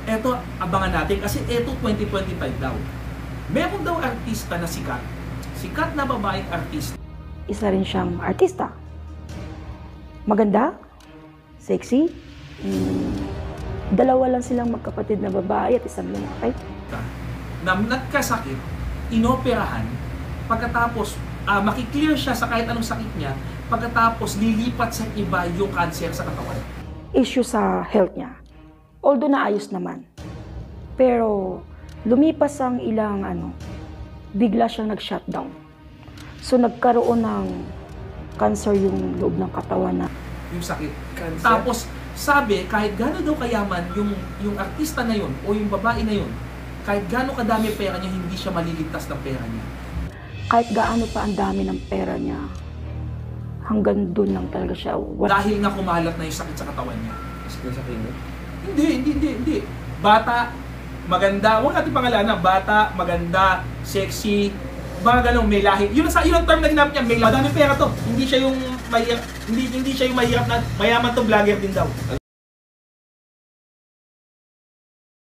Eto, abangan natin kasi eto 2025 daw. Meron daw artista na sikat. Sikat na babaeng artista. Isa rin siyang artista. Maganda, sexy, dalawa lang silang magkapatid na babae at isang lalaki. Na nagkasakit, inoperahan, pagkatapos makiklear siya sa kahit anong sakit niya, pagkatapos lilipat sa iba yung cancer sa katawan. Issue sa health niya. Although naayos naman. Pero lumipas ang ilang bigla siyang nag-shutdown. So nagkaroon ng cancer yung loob ng katawan na. Yung sakit. Cancer. Tapos sabi, kahit gano'n daw kayaman yung artista na yun o yung babae na yun, kahit gano'n kadami pera niya, hindi siya maliligtas ng pera niya. Kahit gaano pa ang dami ng pera niya, hanggang doon lang talaga siya. Dahil nga kumalat na yung sakit sa katawan niya. Sa klinik? Hindi. Bata, maganda. Huwag natin pangalanan. Bata, maganda, sexy, mga ganun, may lahi. Yun ang term na ginamit niya, may lahi. Madami pera to. Hindi siya yung mahirap na mayaman to vlogger din daw.